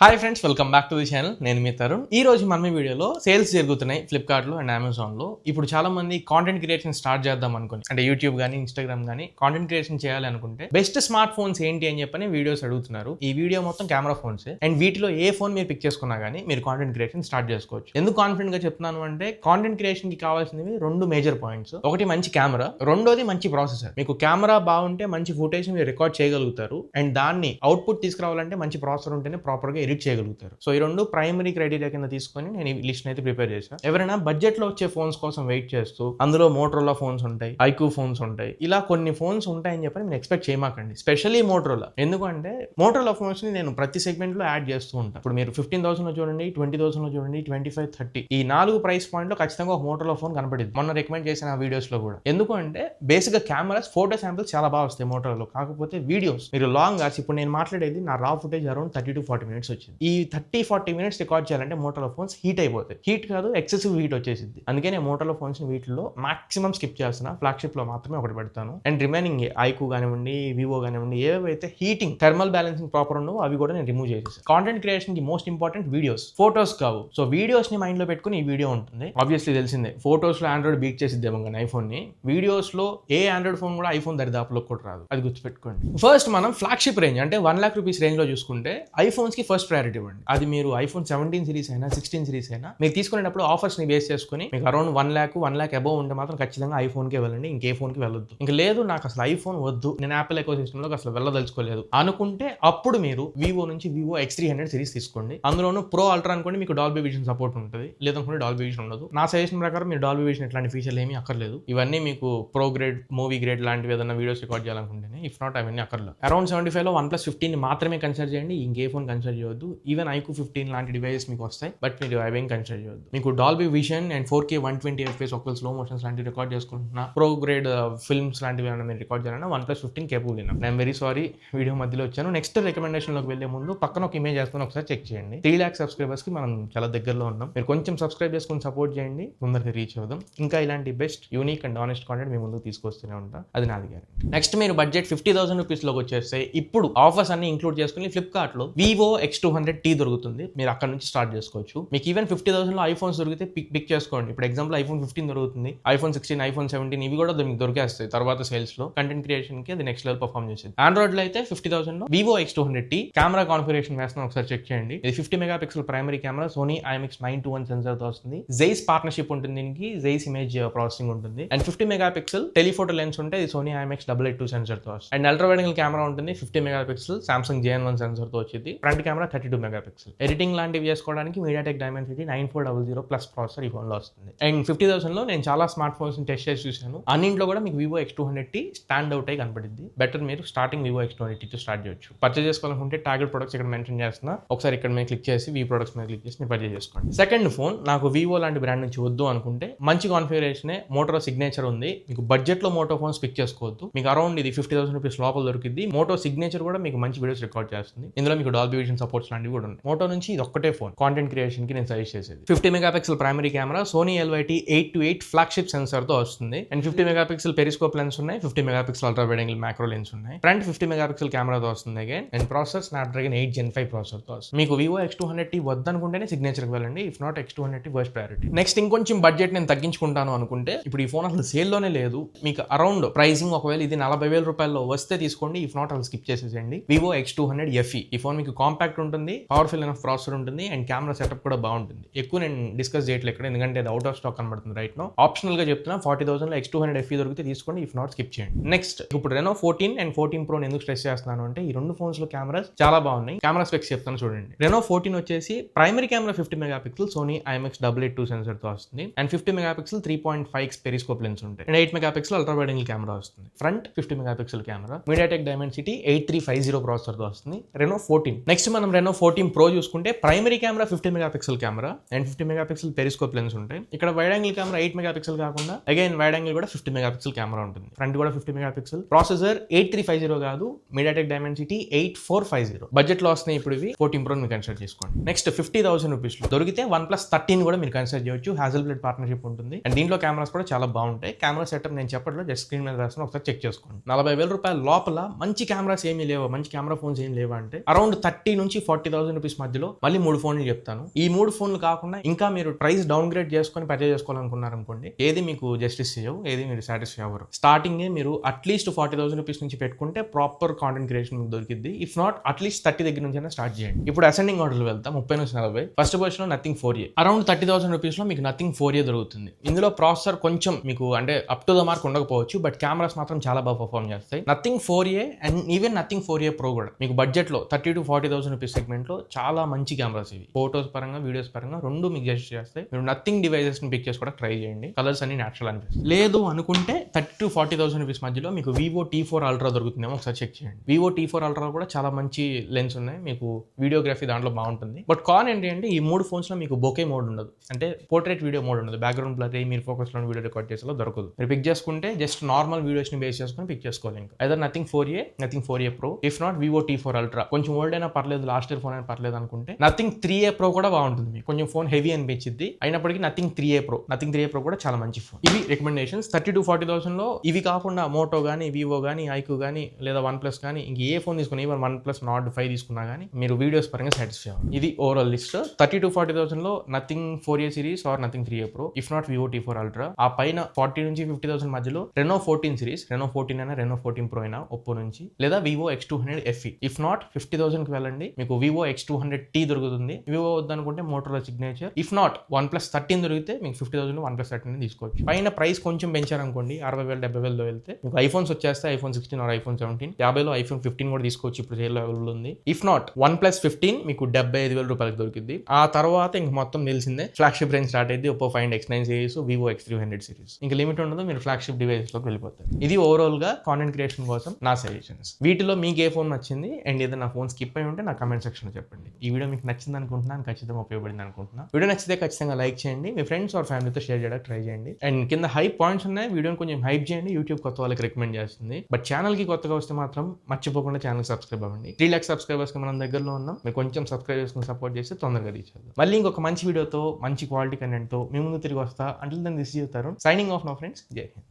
Hi friends, welcome back to the channel. నేను మీ తరుణ్. ఈ రోజు మన వీడియోలో సేల్స్ జరుగుతున్నాయి ఫ్లిప్కార్ట్లో అండ్ అమెజాన్లో. ఇప్పుడు చాలా మంది కాంటెంట్ క్రియేషన్ స్టార్ట్ చేద్దాం అనుకుని, అంటే యూట్యూబ్ కానీ ఇన్స్టాగ్రామ్ కానీ కాంటెంట్ క్రియేషన్ చేయాలి అనుకుంటే బెస్ట్ స్మార్ట్ ఫోన్స్ ఏంటి అని చెప్పని వీడియోస్ అడుగుతున్నారు. ఈ వీడియో మొత్తం కెమెరా ఫోన్స్ అండ్ వీటిలో ఏ ఫోన్ మీరు పిక్ చేసుకున్నా కానీ మీరు కాంటెంట్ క్రియేషన్ స్టార్ట్ చేసుకోవచ్చు. ఎందుకు కాన్ఫిడెంట్ గా చెప్తున్నాను అంటే, కాంటెంట్ క్రియేషన్ కి కావాల్సినవి రెండు మేజర్ పాయింట్స్. ఒకటి మంచి కెమెరా, రెండోది మంచి ప్రాసెసర్. మీకు కెమెరా బాగుంటే మంచి ఫుటేజ్ మీరు రికార్డ్ చేయగలుగుతారు అండ్ దాన్ని అవుట్పుట్ తీసుకురావాలంటే మంచి ప్రాసెసర్ ఉంటేనే ప్రాపర్ గా ఎడిట్ చేయగలుగుతారు. సో ఈ రెండు ప్రైమరీ క్రైటీరియా కింద తీసుకొని నేను ఈ లిస్ట్ అయితే ప్రిపేర్ చేశాను. ఎవరైనా బడ్జెట్ లో వచ్చే ఫోన్స్ కోసం వెయిట్ చేస్తూ, అందులో మోటరోలా ఫోన్స్ ఉంటాయి, ఐక్యూ ఫోన్స్ ఉంటాయి, ఇలా కొన్ని ఫోన్స్ ఉంటాయని చెప్పని మీరు ఎక్స్పెక్ట్ చేయమాకండి. Specially Motorola. ఎందుకంటే మోటరోలా ఫోన్స్ ని నేను ప్రతి సెగ్మెంట్ లో యాడ్ చేస్తూ ఉంటాను. ఇప్పుడు మీరు 15,000 లో చూడండి, 20,000 లో చూడండి, 25, 30 ఈ 4 ప్రైస్ పాయింట్ లో ఖచ్చితంగా ఒక మోటరోలా ఫోన్ కనపడింది. మొన్న రికమెండ్ చేసిన వీడియోస్ లో కూడా. ఎందుకు అంటే బేసిక్ గా కెమెరాస్, ఫోటో శాంపిల్స్ చాలా బాగా వస్తాయి మోటరోలో. కాకపోతే వీడియోస్ మీరు లాంగ్ గా, ఇప్పుడు నేను మాట్లాడేది నా రా ఫుటేజ్ అరౌండ్ 30 to 40 minutes వచ్చింది. ఈ 30-40 minutes రికార్డ్ చేయాలంటే మోటోలో ఫోన్స్ హీట్ అయిపోతాయి. హీట్ కాదు, ఎక్సెసివ్ హీట్ వచ్చేసింది. అందుకే నేను మోటోలో ఫోన్స్ వీటిలో మాక్సిమం స్కిప్ చేస్తున్నా. ఫ్లాగ్షిప్ లో మాత్రమే ఒకటి పెడతాను. అండ్ రిమైనింగ్ ఐక్యూ కానివ్వండి, వివో కానివ్వండి, ఏవైతే హీటింగ్, థర్మల్ బ్యాలెన్సింగ్ ప్రాపర్ ఉండవో అవి కూడా నేను రిమూవ్ చేసేసాను. కాంటెంట్ క్రియేషన్ కి మోస్ట్ ఇంపార్టెంట్ వీడియోస్, ఫోటోస్ కావు. సో వీడియోస్ ని మైండ్ లో పెట్టుకుని ఈ వీడియో ఉంటుంది. ఆబ్వియస్లీ తెలిసిందే, ఫోటోస్ లో ఆండ్రాయిడ్ బీట్ చేసిద్దాం కానీ ఐఫోన్ ని. వీడియోస్ లో ఏ ఆండ్రాయిడ్ ఫోన్ కూడా ఐఫోన్ దరిదాపులో కూడా రాదు, అది గుర్తుపెట్టుకోండి. ఫస్ట్ మనం ఫ్లాగ్షిప్ రేంజ్ అంటే 1 lakh rupees రేంజ్ లో చూసుకుంటే ఐఫోన్స్ కి ఫస్ట్ ప్రయారిటీ ఇవ్వండి. అది మీరు ఐఫోన్ 17 సిరీస్ అయినా 16 సిరీస్ అయినా మీరు తీసుకునేటప్పుడు ఆఫర్స్ ని బేస్ చేసుకుని మీకు అరౌండ్ 1 lakh అబౌవ్ ఉంటే మాత్రం ఖచ్చితంగా ఐఫోన్ కి వెళ్ళండి, ఇంకే ఫోన్ కి వెళ్ళొద్దు. ఇంకా లేదు నాకు అసలు ఐఫోన్ వద్దు, నేను యాపిల్ ఎకో సిస్టమ్ లోకి అసలు వెళ్ళదలుచుకోలేదు అనుకుంటే అప్పుడు మీరు వివో నుంచి వివో X300 సిరీస్ తీసుకోండి. అందులోనూ ప్రో అల్ట్రా అనుకోండి, మీకు డాల్బీ విజన్ సపోర్ట్ ఉంటుంది. లేదనుకుంటే డాల్బీ విజన్ ఉండదు. నా సజెషన్ ప్రకారం మీరు డాల్బీ విజన్ ఇట్లాంటి ఫీచర్లు ఏమీ అక్కర్లేదు. ఇవన్నీ మీకు ప్రో గ్రేడ్, మూవీ గ్రేడ్ లాంటివి ఏదైనా వీడియోస్ రికార్డ్ చేయాలనుకుంటేనే. ఇఫ్ నాట్ అవన్నీ అక్కర్లేదు. అరౌండ్ 75 లో OnePlus 15 మాత్రమే కన్సిడర్ చేయండి, ఇంకే ఫోన్ కన్సిడర్ చేయొద్దు. ఈవెన్ ఐక్యూ 15 లాంటి డివైసెస్ మీకు వస్తాయి, బట్ మీరు అవేం కన్సిడర్ చేయొద్దు. మీకు Dolby vision and 4K 120 FPS ఒకవేళ స్లో మోషన్స్ లాంటివి రికార్డ్ చేసుకుంటున్నా, ప్రో గ్రేడ్ ఫిల్మ్స్ లాంటివి ఏమైనా మీరు రికార్డ్ చేయాలన్నా OnePlus 15 కేబుల్ అయినా. నేను వెరీ సారీ వీడియో మధ్యలో వచ్చాను. నెక్స్ట్ రికమెండేషన్ లోకి వెళ్లే ముందు పక్కన ఒక ఇమేజ్ చేసుకుని ఒకసారి చెక్ చేయండి. 3 lakh సబ్స్క్రైబర్స్ కి మనం చాలా దగ్గరలో ఉన్నాం. మీరు కొంచెం సబ్స్క్రైబ్ చేసుకుని సపోర్ట్ చేయండి, ముందరికి రీచ్ అవుదాం. ఇంకా ఇలాంటి best, unique and honest content మీ ముందుకు తీసుకొస్తూనే ఉంటా, అది నాది గ్యారెంటీ. నెక్స్ట్ మీరు బడ్జెట్ 50,000 రూపీస్ లోకి వచ్చేస్తే ఇప్పుడు ఆఫర్స్ అన్ని ఇంక్లూడ్ చేసుకుని ఫ్లిప్కార్ట్ లో వివో X200T దొరుకుతుంది. మీరు అక్కడ నుంచి స్టార్ట్ చేసుకోవచ్చు. మీకు ఈవెన్ 50,000 లో ఐఫోన్స్ దొరికితే పిక్ చేసుకోండి. ఇప్పుడు ఎగ్జాంపుల్ ఐఫోన్ 15 దొరుకుతుంది, ఐఫోన్ 16, ఐఫోన్ 17 ఇవి కూడా మీకు దొరికేస్తాయి తర్వాత సేల్స్ లో. కంటెంట్ క్రియేషన్ కి అది నెక్స్ట్ లెవెల్ పర్ఫార్మ్ చేసింది. ఆండ్రాయిడ్ లో అయితే 50,000 లో వివో X200T కెమెరా కాన్ఫిగరేషన్ వేస్తాను, ఒకసారి చెక్ చేయండి. ఇది 50 megapixel primary camera, Sony IMX921 sensor తో వస్తుంది. జైస్ పార్ట్నర్షిప్ ఉంటుంది దీనికి, జైస్ ఇమేజ్ ప్రాసెసింగ్ ఉంటుంది. అండ్ 50 మెగాపిక్సెల్ టెలిఫోటో లెన్స్ ఉంటే ఇది సోనీ IMX882 సెన్సార్ తో వస్తుంది. And ultra wide angle camera ఉంటుంది 50 మెగాపిక్సెల్, సామ్సంగ్ JN1 సెన్సార్ తో వచ్చింది. Front camera 32 megapixel. ఎడిటింగ్ లాంటివి చేసుకోవడానికి MediaTek Dimensity 9400 ప్లస్ ప్రాసెసర్ ఈ ఫోన్ లో వస్తుంది. అండ్ 50,000 లో నేను చాలా స్మార్ట్ ఫోన్స్ టెస్ట్ చేసి చూసాను. అన్నింటిలో కూడా మీకు వివో X200T స్టాండ్ అవుట్ అయి కనపడింది. బెటర్ మీరు స్టార్టింగ్ వివో X200T తో స్టార్ట్ చేయొచ్చు. పర్చేజ్ చేసుకోవాలనుకుంటే టార్గెట్ ప్రొడక్ట్స్ ఇక్కడ మెన్షన్ చేస్తున్నా, ఒకసారి ఇక్కడ మీద క్లిక్ చేసి వీ ప్రొడక్ట్స్ మీద క్లిక్ చేసి మీరు పర్చేజ్ చేసుకోండి. సెకండ్ ఫోన్ నాకు వివో లాంటి బ్రాండ్ నుంచి వద్దు అనుకుంటే మంచి కాన్ఫిగరేషన్ మోటో సిగ్నేచర్ ఉంది. మీకు బడ్జెట్ లో మోటో ఫోన్స్ పిక్ చేసుకోవద్దు. మీకు అరౌండ్ ఇది 50,000 రూపీస్ లోపల దొరికింది. మోటో సిగ్నేచర్ కూడా మీకు మంచి వీడియోస్ రికార్డ్ చేస్తుంది. ఇందులో మీకు డాల్బీ విజన్ సపోర్ట్స్ లాంటివి కూడా ఉన్నాయి. మోటో నుంచి ఇది ఒక్కటే ఫోన్ కాంటెంట్ క్రియేషన్ కి నేను సజెస్ట్ చేసేది. 50 megapixel primary camera, Sony LYT 828 flagship sensor తో వస్తుంది. అండ్ 50 మెగాపిక్సెల్ పెరిస్కోప్ లెన్స్ ఉన్నాయి, 50 megapixel ultra wide angle macro lens ఉన్నాయి. ఫ్రంట్ 50 మెగాపిక్సెల్ కెమెరాతో వస్తుంది again. And processor Snapdragon 8 Gen 5 processor తో వస్తుంది. మీకు వివో X200T వద్దనుకుంటేనే సిగ్నేచర్ కి వెళ్ళండి, if not X200T first priority. Next ఇంకొంచెం బడ్జెట్ నేను తగ్గించుకుంటాను అనుకుంటే, ఇప్పుడు ఈ ఫోన్ అసలు సేల్ లోనే లేదు. మీకు అరౌండ్ ప్రైసింగ్ ఒకవేళ ఇది 40,000 రూపాయల్లో వస్తే తీసుకోండి, ఇఫ్ నాట్ అసలు స్కిప్ చేసేసేయండి. వివో X200FE ఈ ఫోన్ మీకు కాంపాక్ట్ ఉంటుంది, పవర్ఫుల్ అయిన ప్రాసెసర్ ఉంటుంది అండ్ కెమెరా సెటప్ కూడా బాగుంటుంది. ఎక్కువ నేను డిస్కస్ చేయట్లేదు ఇక్కడ, ఎందుకంటే అది అవుట్ ఆఫ్ స్టాక్ కనబడుతుంది రైట్ నో. ఆప్షనల్ గా చెప్తున్నా 40,000 లో X200FE దొరికితే తీసుకోండి, ఇఫ్ నాట్ స్కిప్ చేయండి. నెక్స్ట్ ఇప్పుడు Reno 14 అండ్ 14 Pro ఎందుకు స్ట్రెస్ చేస్తున్నాను అంటే, ఈ రెండు ఫోన్స్ లో కెమెరాస్ చాలా బాగున్నాయి. కెమెరా స్పెక్స్ చెప్తాను చూడండి. Reno 14 వచ్చేసి primary camera 50 megapixel Sony IMX882 sensor తో వస్తుంది. And 50 megapixel 3.5x periscope lens ఉంటాయి. And 8 megapixel ultra wide angle camera వస్తుంది. Front 50 megapixel camera, MediaTek Dimensity 8350 processor తో వస్తుంది. Reno 14. నెక్స్ట్ మనం Reno 14 Pro చూసుకుంటే primary camera 50 megapixel camera and 50 megapixel periscope lens ఉంటాయి. ఇక్కడ వైడ్ యాంగిల్ కెమెరా 8 మెగాపిక్సెల్ కాకుండా again wide angle కూడా 50 megapixel camera ఉంటుంది. ఫ్రంట్ కూడా 50 మెగాపిక్సెల్. ప్రాసెసర్ 8350 కాదు, MediaTek Dimensity 8450. బడ్జెట్ లో వస్తున్నాయి ఇప్పుడు ఇవి. 14 Pro మీరు కన్సిడర్ చేసుకోండి. నెక్స్ట్ 50,000 రూపీస్ లో దొరికితే OnePlus 13 కూడా మీరు కన్సిడర్ చేయొచ్చు. Hasselblad పార్ట్నర్షిప్ ఉంటుంది అండ్ దీంట్లో కెమెరాస్ కూడా చాలా బాగుంటాయి. కెమెరా సెటప్ నేను చెప్పట్లో జస్ట్ స్క్రీన్ మీద రాసిన ఒకసారి చెక్ చేసుకోండి. 40,000 రూపాయల లోపల మంచి కెమెరాస్ ఏమీ లేవు, మంచి కెమెరా ఫోన్స్ ఏం లేవా అంటే అరౌండ్ 30 నుంచి 40,000 రూపీస్ మధ్యలో మళ్ళీ 3 ఫోన్లు చెప్తాను. ఈ 3 ఫోన్లు కాకుండా ఇంకా మీరు ప్రైస్ డౌన్ గ్రేడ్ చేసుకొని పర్చేజ్ చేసుకోవాలనుకున్నారనుకోండి, ఏది మీకు జస్టిస్ చేయవు, ఏది మీరు సాటిస్ఫై అవ్వరు. స్టార్టింగే మీరు అట్లీస్ట్ 40,000 రూపీస్ నుంచి పెట్టుకుంటే ప్రాపర్ కాంటెంట్ క్రియేషన్ మీకు దొరికింది. ఇఫ్ నాట్ అట్లీస్ట్ 30 దగ్గర నుంచి స్టార్ట్ చేయండి. ఇప్పుడు అసెండింగ్ ఆర్డర్లు వెళ్తాం. 30 నుంచి 40. ఫస్ట్ పొజిషన్ లో నథింగ్ 4A. అరౌండ్ 30,000 రూపీస్ లో మీకు నథింగ్ 4A దొరుకుతుంది. ఇందులో ప్రాసెసర్ కొంచెం మీకు అంటే అప్ టు ద మార్క్ ఉండకపోవచ్చు, బట్ కెమెరాస్ మాత్రం చాలా బాగా పర్ఫార్మ్ చేస్తాయి. Nothing 4A and even nothing 4A Pro కూడా మీకు బడ్జెట్ లో 30 to 40,000 రూపీస్ సెగ్మెంట్ లో చాలా మంచి కెమెరాస్ ఇవి. ఫోటోస్ పరంగా, వీడియోస్ పరంగా రెండు మీకు జస్ట్ చేస్తాయి. మీరు నథింగ్ డివైసెస్ ని పిక్ చేసి కూడా ట్రై చేయండి. కలర్స్ అన్ని నేచురల్ అనిపిస్తుంది. లేదు అనుకుంటే 30 to 40,000 రూపీస్ మధ్యలో మీకు Vivo T4 Ultra దొరుకుతుందేమో, ఒకసారి చెక్ చేయండి. Vivo T4 Ultra కూడా చాలా మంచి లెన్స్ ఉన్నాయి, మీకు వీడియోగ్రఫీ దాంట్లో బాగుంటుంది. బట్ కాన్ ఏంటి అంటే ఈ 3 ఫోన్స్ లో మీకు బొకే మోడ్ ఉండదు, అంటే పోర్ట్రేట్ వీడియో మోడ్ ఉండదు. బ్యాక్గ్రౌండ్ బ్లర్ అయ్యి మీరు ఫోకస్ లో వీడియో రికార్డ్ చేసేలో దొరకదు. మీరు పిక్ చేసుకుంటే జస్ట్ నార్మల్ వీడియోస్ ని బేస్ చేసుకుని పిక్ చేసుకోవాలి. ఇంకా either nothing 4A, nothing 4A Pro, ఇఫ్ నాట్ Vivo T4 Ultra. కొంచెం ఓల్డ్ అయినా పర్లేదు, లాస్ట్ ఇయర్ ఫోన్ అయినా పర్లేదు అనుకుంటే నథింగ్ 3A Pro కూడా బాగుంటుంది. మీకు కొంచెం ఫోన్ హెవీ అనిపించింది అయినప్పటికీ నథింగ్ 3A Pro కూడా చాలా మంచి ఫోన్. ఇవి రికమెండేషన్స్. 30 to 40,000 లో ఇవి కాకుండా మోటో గానీ, వివో గానీ, ఐక్యూ గానీ, లేదా OnePlus గానీ, ఇంక ఏ ఫోన్ తీసుకున్నా, ఈవెన్ OnePlus Nord 5 తీసుకున్నా గానీ మీరు వీడియోస్ పరంగా సాటిస్ఫై అవ్వాలి. ఇది ఓవరాల్ లిస్ట్. 30 to 40,000 లో nothing 4A series or nothing 3A Pro, ఇఫ్ నాట్ Vivo T4 Ultra. ఆ పైన 40 నుంచి 50,000 మధ్యలో Reno 14 సిరీస్, Reno 14 అయినా, Reno 14 Pro అయినా ఒప్పో నుంచి, లేదా Vivo X200 FE. If not 50,000 కి వెళ్ళండి, మీకు Vivo X200T దొరుకుతుంది. వివో వద్దనుకుంటే Motorola signature. If not OnePlus 13 దొరికితే మీకు 50,000 లో OnePlus 13 తీసుకోవచ్చు. పైన ప్రైస్ కొంచెం పెంచారనుకోండి, 60,000 70,000 వెళ్తే మీకు ఐఫోన్స్ వచ్చేస్తే iPhone 16 ఆర్ iPhone 17. 50,000 iPhone 15 కూడా తీసుకోవచ్చు, ఇప్పుడు సేల్లో అవైలబుల్ ఉంది. ఇఫ్ నాట్ OnePlus 15 మీకు 75,000 రూపాయలకి దొరికింది. ఆ తర్వాత ఇంక మొత్తం తెలిసిందే, ఫ్లాగ్షిప్ రేంజ్ స్టార్ట్ అయింది. Oppo Find X9 series, Vivo X300 series. ఇంకా లిమిట్ ఉండదు, మీరు ఫ్లాగ్షిప్ డివైస్ లోకి వెళ్ళిపోతారు. ఇది ఓవరాల్ గా కాంటెంట్ క్రియేషన్ కోసం నా సజెషన్స్. వీటిలో మీకు ఏ ఫోన్ నచ్చింది అండ్ ఏదైనా ఫోన్ స్కిప్ అయి ఉంటే నా కమెంట్ సెక్షన్ లో చెప్పండి. ఈ వీడియో మీకు నచ్చింది అనుకుంటున్నాను, ఖచ్చితంగా ఉపయోగపడింది అనుకుంటున్నా. వీడియో నచ్చితే ఖచ్చితంగా లైక్ చేయండి, మీ ఫ్రెండ్స్ ఆర్ ఫ్యామిలీతో షేర్ చేయడానికి ట్రై చేయండి. అండ్ కింద హైప్ పాయింట్స్ ఉన్నాయి, వీడియోని కొంచెం హైప్ చేయండి, యూట్యూబ్ కొత్త వాళ్ళకి రికమెండ్ చేస్తుంది. బట్ ఛానల్ కి కొత్తగా వస్తే మాత్రం మర్చిపోకుండా ఛానల్ సబ్స్క్రైబ్ అవ్వండి. 3 lakhs సబ్స్క్రైబర్స్ కి మనం దగ్గరలో ఉన్నాం. మీరు కొంచెం సబ్స్క్రైబ్ చేసుకుని సపోర్ట్ చేస్తే తొందరగా రీచ్ అవుతుంది. మళ్ళీ ఇంకొక మంచి వీడియోతో, మంచి క్వాలిటీ కంటెంట్ తో మీ ముందు తిరిగి వస్తా. Until then this is Tarun signing off now friends. జై హింద్.